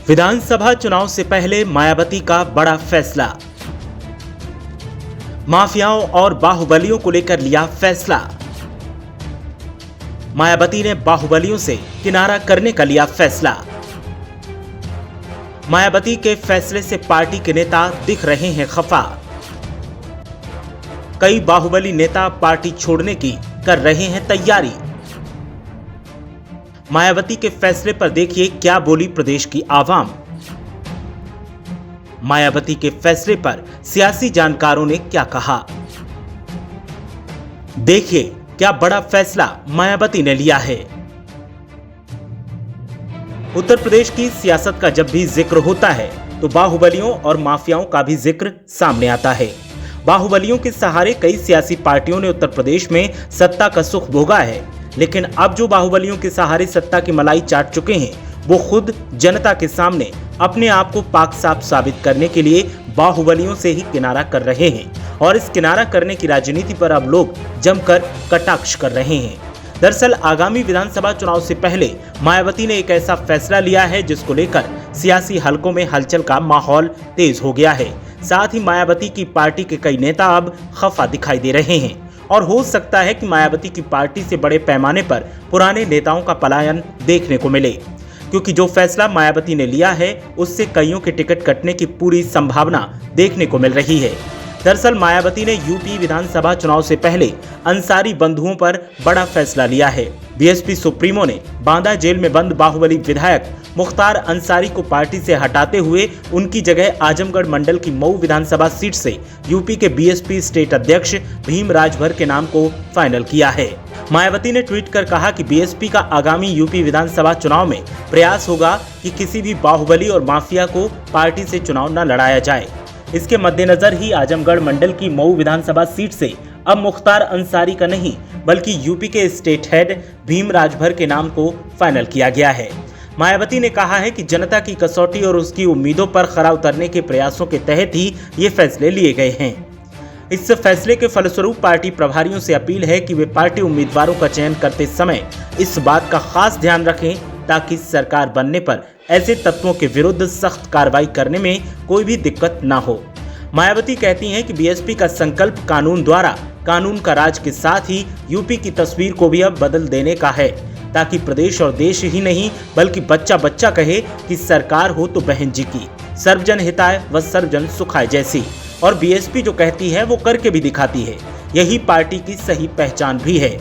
विधानसभा चुनाव से पहले मायावती का बड़ा फैसला। माफियाओं और बाहुबलियों को लेकर लिया फैसला। मायावती ने बाहुबलियों से किनारा करने का लिया फैसला। मायावती के फैसले से पार्टी के नेता दिख रहे हैं खफा। कई बाहुबली नेता पार्टी छोड़ने की कर रहे हैं तैयारी। मायावती के फैसले पर देखिए क्या बोली प्रदेश की आवाम। मायावती के फैसले पर सियासी जानकारों ने क्या कहा, देखिए क्या बड़ा फैसला मायावती ने लिया है। उत्तर प्रदेश की सियासत का जब भी जिक्र होता है तो बाहुबलियों और माफियाओं का भी जिक्र सामने आता है। बाहुबलियों के सहारे कई सियासी पार्टियों ने उत्तर प्रदेश में सत्ता का सुख भोगा है, लेकिन अब जो बाहुबलियों के सहारे सत्ता की मलाई चाट चुके हैं वो खुद जनता के सामने अपने आप को पाक साफ साबित करने के लिए बाहुबलियों से ही किनारा कर रहे हैं और इस किनारा करने की राजनीति पर अब लोग जमकर कटाक्ष कर रहे हैं। दरअसल आगामी विधानसभा चुनाव से पहले मायावती ने एक ऐसा फैसला लिया है जिसको लेकर सियासी हलकों में हलचल का माहौल तेज हो गया है। साथ ही मायावती की पार्टी के कई नेता अब खफा दिखाई दे रहे हैं और हो सकता है कि मायावती की पार्टी से बड़े पैमाने पर पुराने नेताओं का पलायन देखने को मिले, क्योंकि जो फैसला मायावती ने लिया है उससे कईयों के टिकट कटने की पूरी संभावना देखने को मिल रही है। दरअसल मायावती ने यूपी विधानसभा चुनाव से पहले अंसारी बंधुओं पर बड़ा फैसला लिया है। बीएसपी सुप्रीमो ने बांदा जेल में बंद बाहुबली विधायक मुख्तार अंसारी को पार्टी से हटाते हुए उनकी जगह आजमगढ़ मंडल की मऊ विधानसभा सीट से यूपी के बीएसपी स्टेट अध्यक्ष भीम राजभर के नाम को फाइनल किया है। मायावती ने ट्वीट कर कहा कि बीएसपी का आगामी यूपी विधानसभा चुनाव में प्रयास होगा कि किसी भी बाहुबली और माफिया को पार्टी से चुनाव न लड़ाया जाए। इसके मद्देनजर ही आजमगढ़ मंडल की मऊ विधानसभा सीट से अब मुख्तार अंसारी का नहीं बल्कि यूपी के स्टेट हेड भीम राजभर के नाम को फाइनल किया गया है। मायावती ने कहा है कि जनता की कसौटी और उसकी उम्मीदों पर खरा उतरने के प्रयासों के तहत ही ये फैसले लिए गए हैं। इस फैसले के फलस्वरूप पार्टी प्रभारियों से अपील है कि वे पार्टी उम्मीदवारों का चयन करते समय इस बात का खास ध्यान रखें ताकि सरकार बनने पर ऐसे तत्वों के विरुद्ध सख्त कार्रवाई करने में कोई भी दिक्कत न हो। मायावती कहती हैं कि बीएसपी का संकल्प कानून द्वारा कानून का राज के साथ ही यूपी की तस्वीर को भी अब बदल देने का है, ताकि प्रदेश और देश ही नहीं बल्कि बच्चा बच्चा कहे कि सरकार हो तो बहन जी की, सर्वजन हिताय व सर्वजन सुखाय जैसी। और बीएसपी जो कहती है वो करके भी दिखाती है, यही पार्टी की सही पहचान भी है।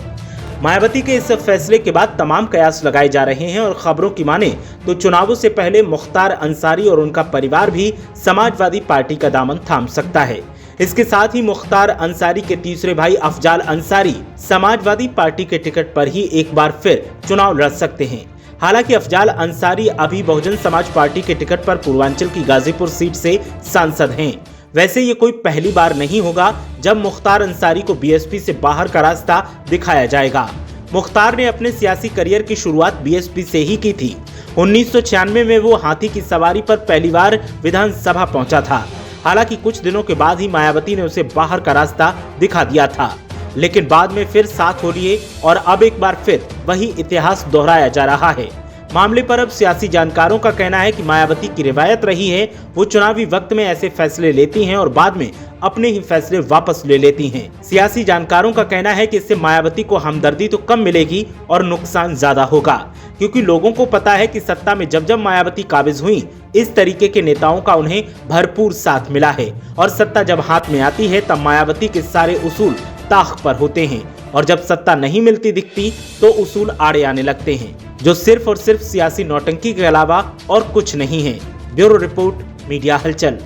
मायावती के इस फैसले के बाद तमाम कयास लगाए जा रहे हैं और खबरों की माने तो चुनावों से पहले मुख्तार अंसारी और उनका परिवार भी समाजवादी पार्टी का दामन थाम सकता है। इसके साथ ही मुख्तार अंसारी के तीसरे भाई अफजाल अंसारी समाजवादी पार्टी के टिकट पर ही एक बार फिर चुनाव लड़ सकते हैं। हालांकि अफजाल अंसारी अभी बहुजन समाज पार्टी के टिकट पर पूर्वांचल की गाजीपुर सीट से सांसद हैं। वैसे ये कोई पहली बार नहीं होगा जब मुख्तार अंसारी को बीएसपी से बाहर का रास्ता दिखाया जाएगा। मुख्तार ने अपने सियासी करियर की शुरुआत बीएसपी से ही की थी। 1996 में वो हाथी की सवारी पर पहली बार विधानसभा पहुंचा था। हालांकि कुछ दिनों के बाद ही मायावती ने उसे बाहर का रास्ता दिखा दिया था, लेकिन बाद में फिर साथ हो लिए और अब एक बार फिर वही इतिहास दोहराया जा रहा है। मामले पर अब सियासी जानकारों का कहना है कि मायावती की रिवायत रही है वो चुनावी वक्त में ऐसे फैसले लेती हैं और बाद में अपने ही फैसले वापस ले लेती हैं। सियासी जानकारों का कहना है कि इससे मायावती को हमदर्दी तो कम मिलेगी और नुकसान ज्यादा होगा, क्योंकि लोगों को पता है कि सत्ता में जब जब मायावती काबिज हुई इस तरीके के नेताओं का उन्हें भरपूर साथ मिला है और सत्ता जब हाथ में आती है तब मायावती के सारे उसूल ताक पर होते हैं और जब सत्ता नहीं मिलती दिखती तो उसूल आड़े आने लगते हैं, जो सिर्फ और सिर्फ सियासी नौटंकी के अलावा और कुछ नहीं है। ब्यूरो रिपोर्ट, मीडिया हलचल।